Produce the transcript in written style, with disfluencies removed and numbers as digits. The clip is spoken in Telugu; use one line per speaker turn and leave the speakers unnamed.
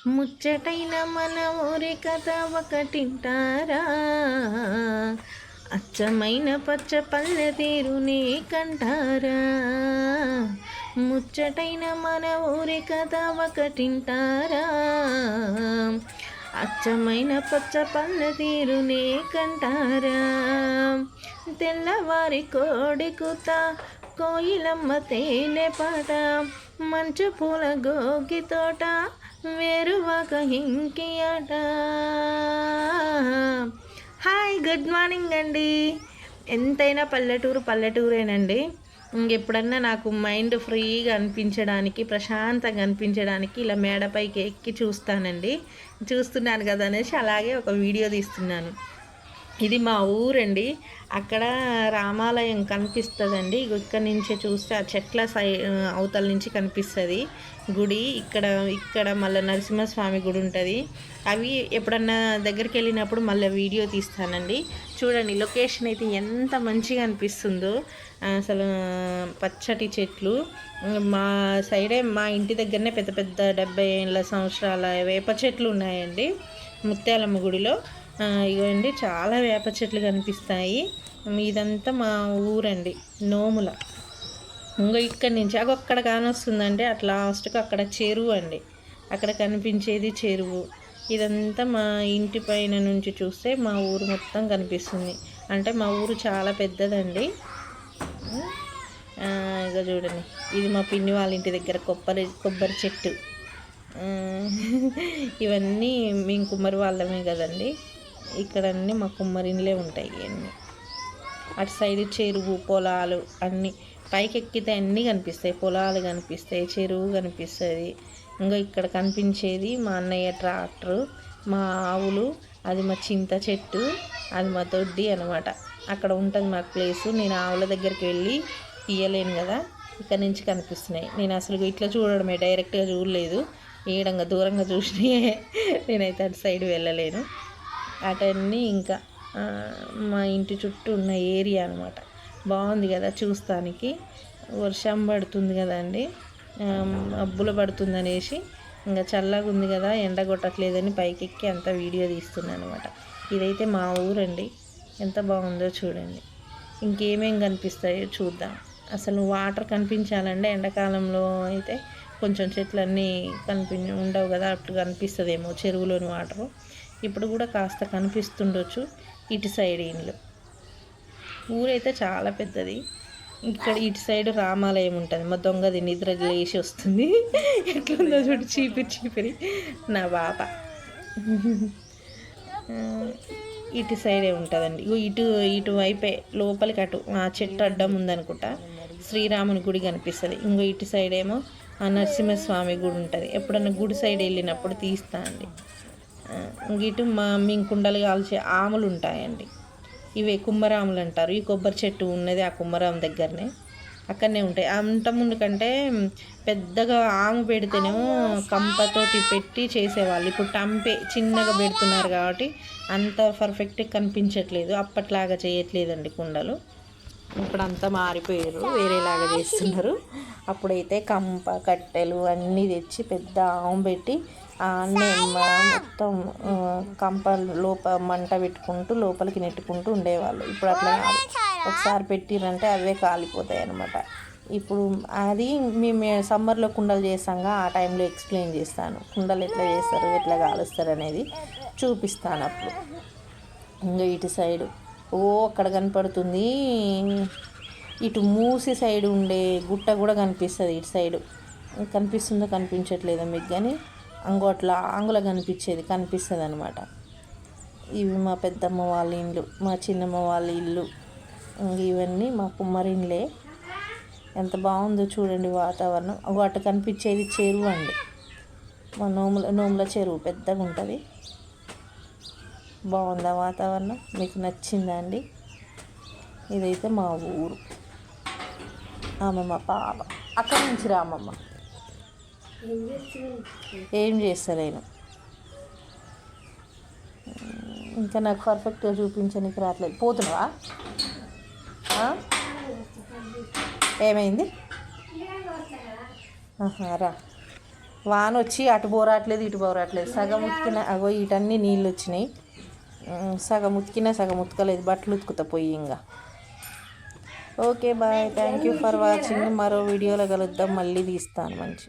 ముచ్చటైన మన ఊరి కథ ఒకటింటారా, అచ్చమైన పచ్చ పల్లె తీరునే కంటారా. ముచ్చటైన మన ఊరి కథ ఒకటింటారా, అచ్చమైన పచ్చ పల్లె తీరునే కంటారా. తెల్లవారి కోడి కూత, కోయిలమ్మ తేనె పాట, మంచు పూల గోగి తోట, వేరువాక ఇంకి ఆట. హాయ్, గుడ్ మార్నింగ్ అండి. ఎంతైనా పల్లెటూరు పల్లెటూరేనండి. ఇంకెప్పుడన్నా నాకు మైండ్ ఫ్రీగా అనిపించడానికి, ప్రశాంతంగా అనిపించడానికి ఇలా మేడపైకి ఎక్కి చూస్తున్నాను కదా అనేసి అలాగే ఒక వీడియో తీస్తున్నాను. ఇది మా ఊరండి. అక్కడ రామాలయం కనిపిస్తుందండి. ఇక్కడ నుంచి చూస్తే ఆ చెట్ల అవతల నుంచి కనిపిస్తుంది గుడి. ఇక్కడ మళ్ళీ నరసింహస్వామి గుడి ఉంటుంది. అవి ఎప్పుడన్నా దగ్గరికి వెళ్ళినప్పుడు మళ్ళీ వీడియో తీస్తానండి. చూడండి, లొకేషన్ అయితే ఎంత మంచిగా అనిపిస్తుందో. అసలు పచ్చటి చెట్లు. మా సైడే, మా ఇంటి దగ్గరనే పెద్ద పెద్ద 70 ఏళ్ళ సంవత్సరాల వేప చెట్లు ఉన్నాయండి ముత్యాలమ్మ గుడిలో. ఇవ్వండి, చాలా వేప చెట్లు కనిపిస్తాయి. ఇదంతా మా ఊరండి, నోముల. ఇంకా ఇక్కడి నుంచి అక్కడ కానొస్తుందంటే అట్లా లాస్ట్కి అక్కడ చెరువు అండి. అక్కడ కనిపించేది చెరువు. ఇదంతా మా ఇంటి పైన నుంచి చూస్తే మా ఊరు మొత్తం కనిపిస్తుంది. అంటే మా ఊరు చాలా పెద్దదండి. ఇక చూడండి, ఇది మా పిన్ని వాళ్ళ ఇంటి దగ్గర కొబ్బరి చెట్టు. ఇవన్నీ మేము కుమ్మరి వాళ్ళమే కదండి. ఇక్కడ అన్నీ మా కుమ్మరిన్లే ఉంటాయి అన్నీ. అటు సైడ్ చెరువు, పొలాలు అన్నీ. పైకి ఎక్కితే అన్నీ కనిపిస్తాయి. పొలాలు కనిపిస్తాయి, చెరువు కనిపిస్తుంది. ఇంకా ఇక్కడ కనిపించేది మా అన్నయ్య ట్రాక్టరు, మా ఆవులు, అది మా చింత చెట్టు, అది మా తొడ్డి అనమాట. అక్కడ ఉంటుంది మాకు ప్లేసు. నేను ఆవుల దగ్గరికి వెళ్ళి తీయలేను కదా, ఇక్కడ నుంచి కనిపిస్తున్నాయి. నేను అసలు ఇట్లా చూడడమే, డైరెక్ట్గా చూడలేదు. ఏడంగా దూరంగా చూసినాయే. నేనైతే అటు సైడ్ వెళ్ళలేను. అటన్నీ ఇంకా మా ఇంటి చుట్టూ ఉన్న ఏరియా అనమాట. బాగుంది కదా చూస్తానికి. వర్షం పడుతుంది కదండి, మబ్బులు పడుతుంది అనేసి ఇంకా చల్లగా ఉంది కదా, ఎండ కొట్టట్లేదని పైకెక్కి అంత వీడియో తీస్తున్నాను అనమాట. ఇదైతే మా ఊరండి. ఎంత బాగుందో చూడండి. ఇంకేమేం కనిపిస్తాయో చూద్దాం. అసలు వాటర్ కనిపించాలంటే ఎండాకాలంలో అయితే కొంచెం చెట్లన్నీ ఉండవు కదా, అప్పుడు కనిపిస్తుందేమో చెరువులోని వాటరు. ఇప్పుడు కూడా కాస్త కనిపిస్తుండొచ్చు. ఇటు సైడ్ ఇండ్లు. ఊరైతే చాలా పెద్దది. ఇక్కడ ఇటు సైడ్ రామాలయం ఉంటుంది. మా దొంగది నిద్ర లేచి వస్తుంది. ఎట్లుందో చూడు, చీపిరి నా బాప. ఇటు సైడే ఉంటుందండి. ఇటు వైపే లోపలికి అటు ఆ చెట్టు అడ్డం ఉందనుకుంటా శ్రీరాముని గుడి కనిపిస్తుంది. ఇంకో ఇటు సైడ్ ఏమో ఆ నరసింహస్వామి గుడి ఉంటుంది. ఎప్పుడన్నా గుడి సైడ్ వెళ్ళినప్పుడు తీస్తా అండి. ఇటు మేము కుండలు కాల్చే ఆములు ఉంటాయండి. ఇవే కుమ్మరాములు అంటారు. ఈ కొబ్బరి చెట్టు ఉన్నది ఆ కుమ్మరాము దగ్గరనే, అక్కడనే ఉంటాయి. అంత ముందు కంటే పెద్దగా ఆము పెడితేనేమో కంపతోటి పెట్టి చేసేవాళ్ళు. ఇప్పుడు టంపే చిన్నగా పెడుతున్నారు కాబట్టి అంత పర్ఫెక్ట్గా కనిపించట్లేదు. అప్పట్లాగా చేయట్లేదండి కుండలు. ఇప్పుడు అంతా మారిపోయారు, వేరేలాగా చేస్తున్నారు. అప్పుడైతే కంప, కట్టెలు అన్నీ తెచ్చి పెద్ద ఆము పెట్టి అన్నీ మొత్తం కంప మంట పెట్టుకుంటూ లోపలికి నెట్టుకుంటూ ఉండేవాళ్ళు. ఇప్పుడు అట్లా కాదు, ఒకసారి పెట్టిరంటే అవే కాలిపోతాయి అన్నమాట. ఇప్పుడు అది మేము సమ్మర్లో కుండలు చేస్తాంగా, ఆ టైంలో ఎక్స్ప్లెయిన్ చేస్తాను. కుండలు ఎట్లా చేస్తారు, ఎట్లా కాలుస్తారు అనేది చూపిస్తాను అప్పుడు. ఇంకా ఇటు సైడు అక్కడ కనపడుతుంది. ఇటు మూసి సైడ్ ఉండే గుట్ట కూడా కనిపిస్తుంది. ఇటు సైడు కనిపిస్తుందో కనిపించట్లేదో మీకు, కానీ అట్లా ఆంగుల కనిపిస్తుంది అనమాట. ఇవి మా పెద్దమ్మ వాళ్ళ ఇల్లు, మా చిన్నమ్మ వాళ్ళ ఇల్లు. ఇవన్నీ మా కుమ్మరిన్లే. ఎంత బాగుందో చూడండి వాతావరణం. అటు కనిపించేది చెరువు అండి. మా నోముల చెరువు పెద్దగా ఉంటుంది. బాగుందా వాతావరణం? మీకు నచ్చిందా అండి? ఇదైతే మా ఊరు. ఆమె మా పాప. అక్కడి నుంచి రామమ్మ. ఏం చేస్తలేను, ఇంకా నాకు పర్ఫెక్ట్గా చూపించడానికి రావట్లేదు. పోతున్నావా? ఏమైంది? రా. వాన వచ్చి అటు బోరాట్లేదు ఇటు బోరాట్లేదు, సగం ఉతికిన అగో ఇటన్నీ నీళ్ళు వచ్చినాయి, సగం ఉతికినా సగం ఉతకలేదు, బట్టలు ఉతుకుతా పోయి ఇంకా. Okay bye, thank you for watching. మరో వీడియోలో కలుద్దాం, మళ్ళీ తీస్తాను మంచి.